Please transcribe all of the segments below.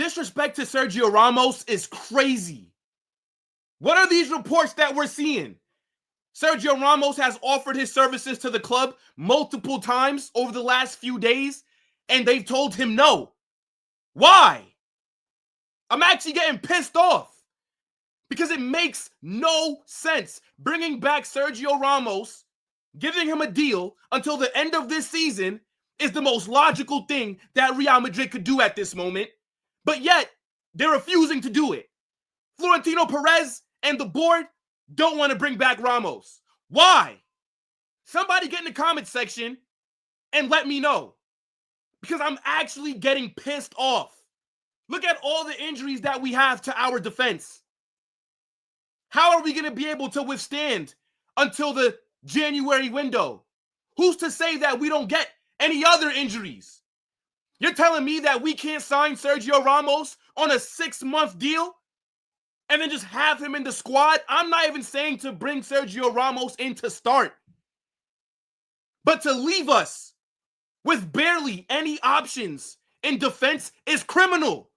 disrespect to Sergio Ramos is crazy. What are these reports that we're seeing? Sergio Ramos has offered his services to the club multiple times over the last few days, and they've told him no. Why? I'm actually getting pissed off because it makes no sense bringing back Sergio Ramos, giving him a deal until the end of this season is the most logical thing that Real Madrid could do at this moment, but yet they're refusing to do it. Florentino Perez and the board don't want to bring back Ramos. Why? Somebody get in the comment section and let me know, because I'm actually getting pissed off. Look at all the injuries that we have to our defense. How are we going to be able to withstand until the January window? Who's to say that we don't get any other injuries? You're telling me that we can't sign Sergio Ramos on a 6-month deal and then just have him in the squad? I'm not even saying to bring Sergio Ramos in to start, but to leave us with barely any options in defense is criminal.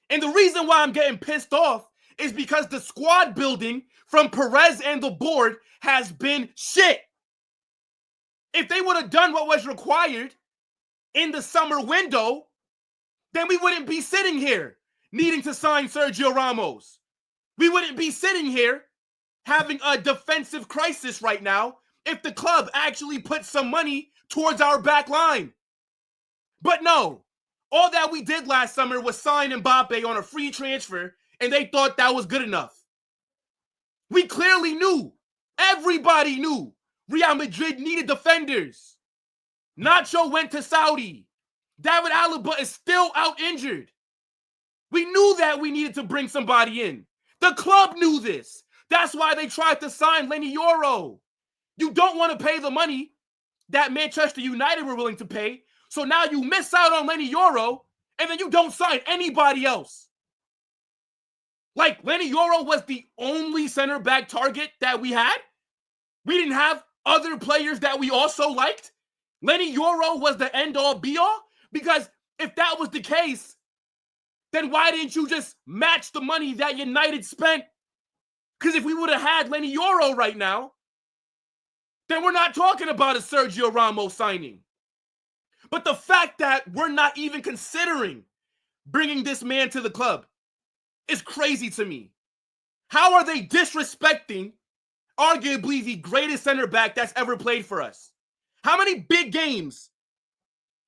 And the reason why I'm getting pissed off is because the squad building from Perez and the board has been shit. If they would have done what was required in the summer window, then we wouldn't be sitting here needing to sign Sergio Ramos. We wouldn't be sitting here having a defensive crisis right now if the club actually put some money towards our back line. But no, all that we did last summer was sign Mbappe on a free transfer, and they thought that was good enough. We clearly knew, everybody knew, Real Madrid needed defenders. Nacho went to Saudi. David Alaba is still out injured. We knew that we needed to bring somebody in. The club knew this. That's why they tried to sign Lenny Yoro. You don't want to pay the money that Manchester United were willing to pay, so now you miss out on Lenny Yoro, and then you don't sign anybody else. Like, Lenny Yoro was the only center back target that we had? We didn't have other players that we also liked? Lenny Yoro was the end-all, be-all? Because if that was the case, then why didn't you just match the money that United spent? Because if we would have had Lenny Yoro right now, then we're not talking about a Sergio Ramos signing. But the fact that we're not even considering bringing this man to the club is crazy to me. How are they disrespecting arguably the greatest center back that's ever played for us? How many big games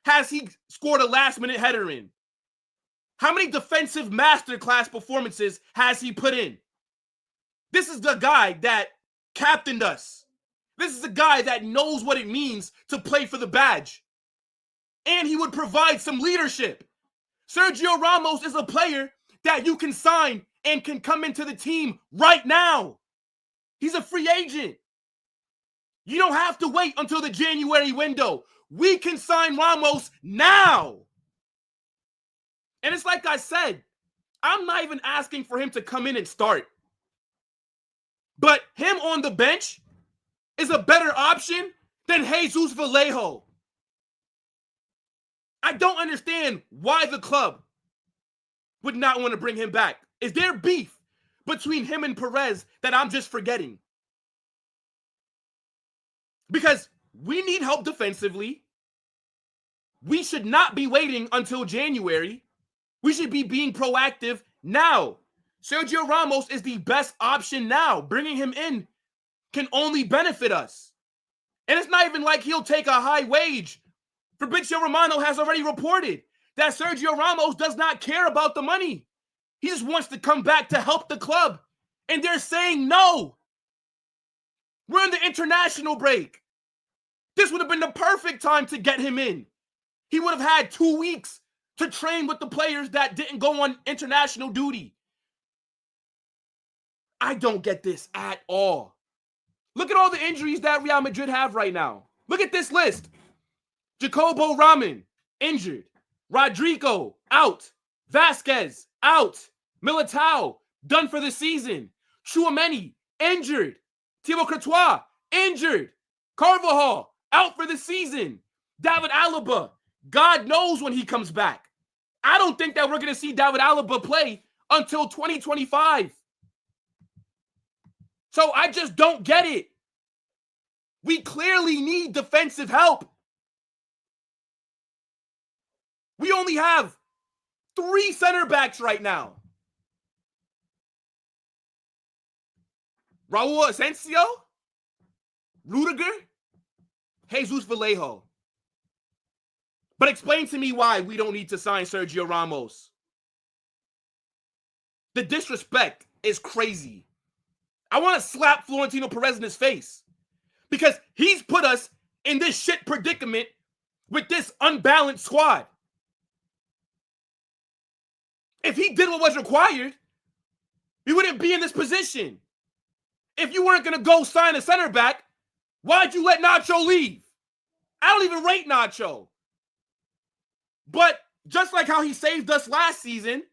has he scored a last-minute header in? How many defensive masterclass performances has he put in? This is the guy that captained us. This is the guy that knows what it means to play for the badge. And he would provide some leadership. Sergio Ramos is a player that you can sign and can come into the team right now. He's a free agent. You don't have to wait until the January window. We can sign Ramos now. And it's like I said, I'm not even asking for him to come in and start. But him on the bench is a better option than Jesus Vallejo. I don't understand why the club would not want to bring him back. Is there beef between him and Perez that I'm just forgetting? Because we need help defensively. We should not be waiting until January. We should be being proactive now. Sergio Ramos is the best option now. Bringing him in can only benefit us. And it's not even like he'll take a high wage. Fabrizio Romano has already reported that Sergio Ramos does not care about the money. He just wants to come back to help the club. And they're saying no. We're in the international break. This would have been the perfect time to get him in. He would have had 2 weeks to train with the players that didn't go on international duty. I don't get this at all. Look at all the injuries that Real Madrid have right now. Look at this list. Jacobo Raman, injured. Rodrigo, out. Vasquez, out. Militão, done for the season. Tchouaméni, injured. Thibaut Courtois, injured. Carvajal, out for the season. David Alaba, God knows when he comes back. I don't think that we're going to see David Alaba play until 2025. So I just don't get it. We clearly need defensive help. We only have 3 center backs right now. Raul Asensio, Rudiger, Jesus Vallejo. But explain to me why we don't need to sign Sergio Ramos. The disrespect is crazy. I want to slap Florentino Perez in his face because he's put us in this shit predicament with this unbalanced squad. If he did what was required, we wouldn't be in this position. If you weren't going to go sign a center back, why'd you let Nacho leave? I don't even rate Nacho. But just like how he saved us last season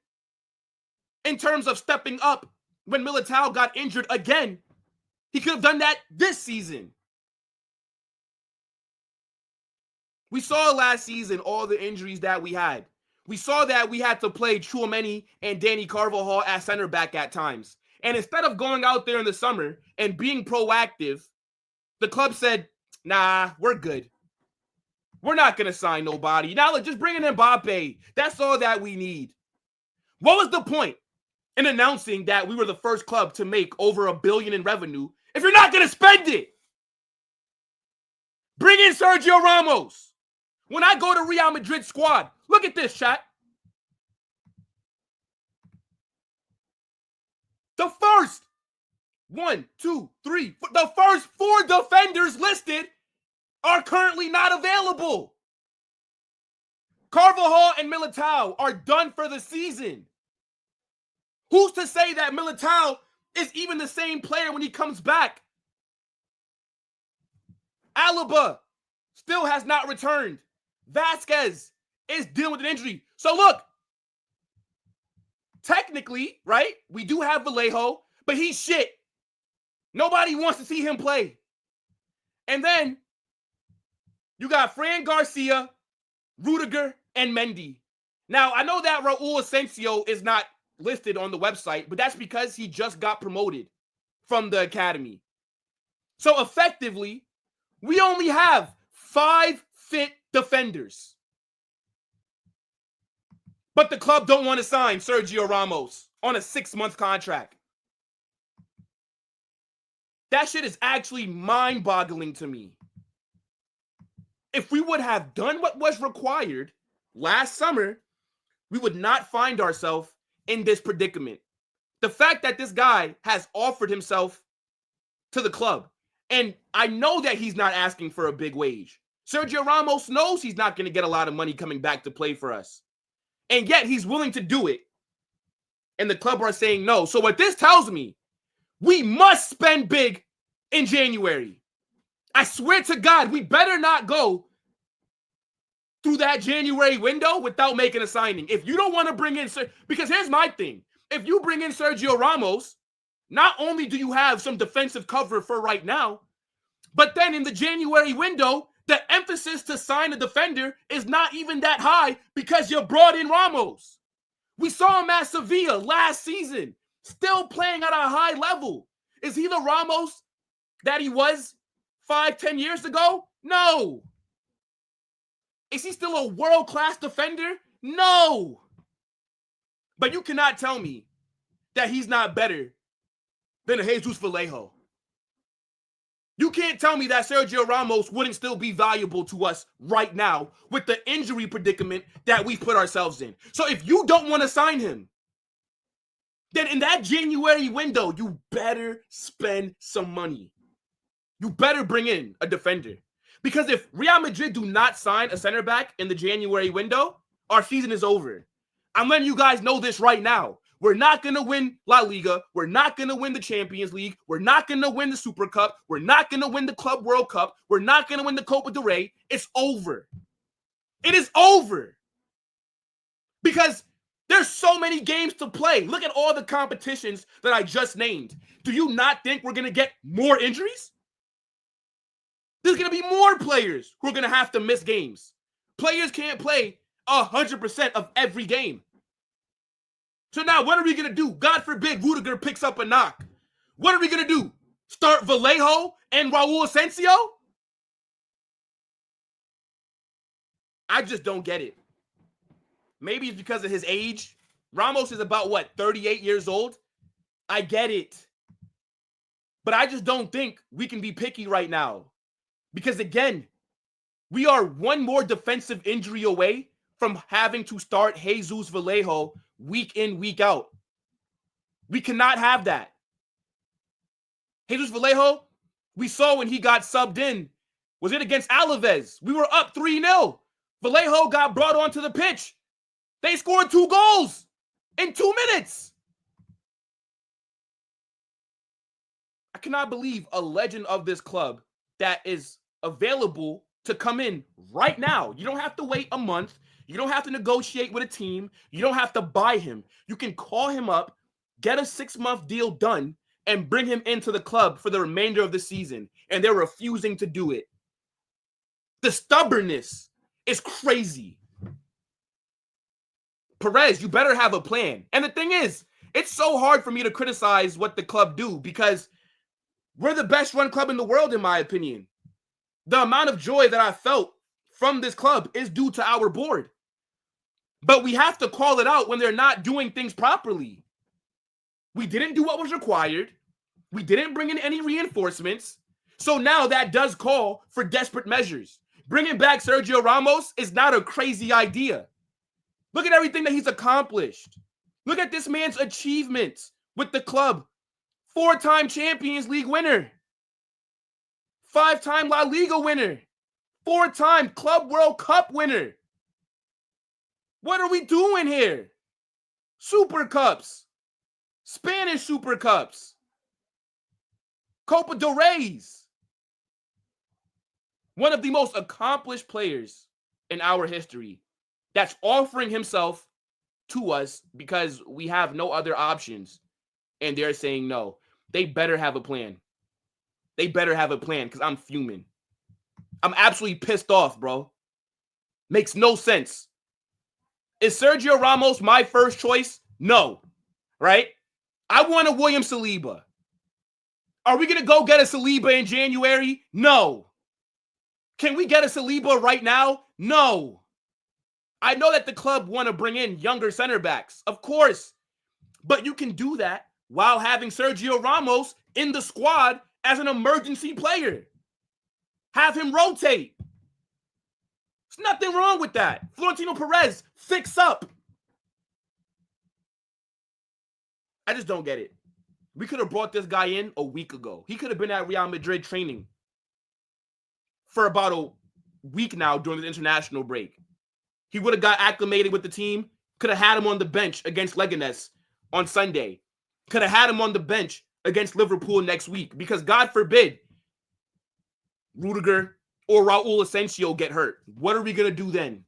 in terms of stepping up when Militão got injured again, he could have done that this season. We saw last season all the injuries that we had. We saw that we had to play Tchouaméni and Dani Carvajal as center back at times. And instead of going out there in the summer and being proactive, the club said, nah, we're good. We're not going to sign nobody. Now, let's just bring in Mbappe. That's all that we need. What was the point in announcing that we were the first club to make over $1 billion in revenue if you're not going to spend it? Bring in Sergio Ramos. When I go to Real Madrid squad, look at this, chat. The first the first 4 defenders listed are currently not available. Carvajal and Militão are done for the season. Who's to say that Militão is even the same player when he comes back? Alaba still has not returned. Vasquez is dealing with an injury. So look, technically, right, we do have Vallejo, but he's shit. Nobody wants to see him play. And then you got Fran Garcia, Rudiger, and Mendy. Now, I know that Raul Asensio is not listed on the website, but that's because he just got promoted from the academy. So effectively, we only have 5 fit defenders. But the club don't want to sign Sergio Ramos on a 6-month contract. That shit is actually mind-boggling to me. If we would have done what was required last summer, we would not find ourselves in this predicament. The fact that this guy has offered himself to the club, and I know that he's not asking for a big wage. Sergio Ramos knows he's not going to get a lot of money coming back to play for us. And yet he's willing to do it. And the club are saying no. So what this tells me, we must spend big in January. I swear to God, we better not go through that January window without making a signing. If you don't want to bring in, because here's my thing. If you bring in Sergio Ramos, not only do you have some defensive cover for right now, but then in the January window, the emphasis to sign a defender is not even that high because you brought in Ramos. We saw him at Sevilla last season, still playing at a high level. Is he the Ramos that he was 5-10 years ago? No. Is he still a world-class defender? No. But you cannot tell me that he's not better than a Jesus Vallejo. You can't tell me that Sergio Ramos wouldn't still be valuable to us right now with the injury predicament that we've put ourselves in. So if you don't want to sign him, then in that January window, you better spend some money. You better bring in a defender. Because if Real Madrid do not sign a center back in the January window, our season is over. I'm letting you guys know this right now. We're not going to win La Liga. We're not going to win the Champions League. We're not going to win the Super Cup. We're not going to win the Club World Cup. We're not going to win the Copa del Rey. It's over. It is over. Because there's so many games to play. Look at all the competitions that I just named. Do you not think we're going to get more injuries? There's going to be more players who are going to have to miss games. Players can't play 100% of every game. So now what are we going to do? God forbid Rudiger picks up a knock. What are we going to do? Start Vallejo and Raul Asensio? I just don't get it. Maybe it's because of his age. Ramos is about, what, 38 years old? I get it. But I just don't think we can be picky right now. Because, again, we are one more defensive injury away from having to start Jesus Vallejo week in, week out. We cannot have that. Jesus Vallejo, we saw when he got subbed in, was it against Alaves? We were up 3-0. Vallejo got brought onto the pitch. They scored 2 goals in 2 minutes. I cannot believe a legend of this club that is available to come in right now. You don't have to wait a month. You don't have to negotiate with a team. You don't have to buy him. You can call him up, get a 6-month deal done, and bring him into the club for the remainder of the season. And they're refusing to do it. The stubbornness is crazy. Perez, you better have a plan. And the thing is, it's so hard for me to criticize what the club do because we're the best run club in the world, in my opinion. The amount of joy that I felt from this club is due to our board. But we have to call it out when they're not doing things properly. We didn't do what was required. We didn't bring in any reinforcements. So now that does call for desperate measures. Bringing back Sergio Ramos is not a crazy idea. Look at everything that he's accomplished. Look at this man's achievements with the club. 4-time Champions League winner. 5-time La Liga winner. 4-time Club World Cup winner. What are we doing here? Super Cups. Spanish Super Cups. Copa del Reyes. One of the most accomplished players in our history that's offering himself to us because we have no other options. And they're saying no. They better have a plan. They better have a plan because I'm fuming. I'm absolutely pissed off, bro. Makes no sense. Is Sergio Ramos my first choice? No. Right? I want a William Saliba. Are we going to go get a Saliba in January? No. Can we get a Saliba right now? No. I know that the club want to bring in younger center backs. Of course. But you can do that while having Sergio Ramos in the squad as an emergency player. Have him rotate. There's nothing wrong with that. Florentino Perez, fix up. I just don't get it. We could have brought this guy in a week ago. He could have been at Real Madrid training for about a week now during the international break. He would have got acclimated with the team. Could have had him on the bench against Leganés on Sunday. Could have had him on the bench against Liverpool next week. Because God forbid Rudiger or Raul Asensio get hurt. What are we going to do then?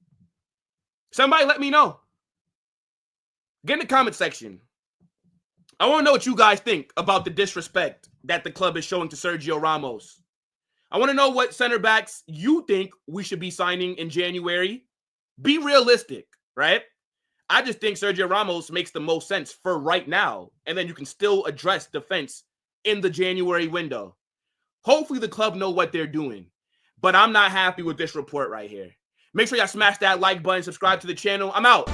Somebody let me know. Get in the comment section. I want to know what you guys think about the disrespect that the club is showing to Sergio Ramos. I want to know what center backs you think we should be signing in January. Be realistic, right? I just think Sergio Ramos makes the most sense for right now. And then you can still address defense in the January window. Hopefully the club know what they're doing. But I'm not happy with this report right here. Make sure y'all smash that like button, subscribe to the channel. I'm out.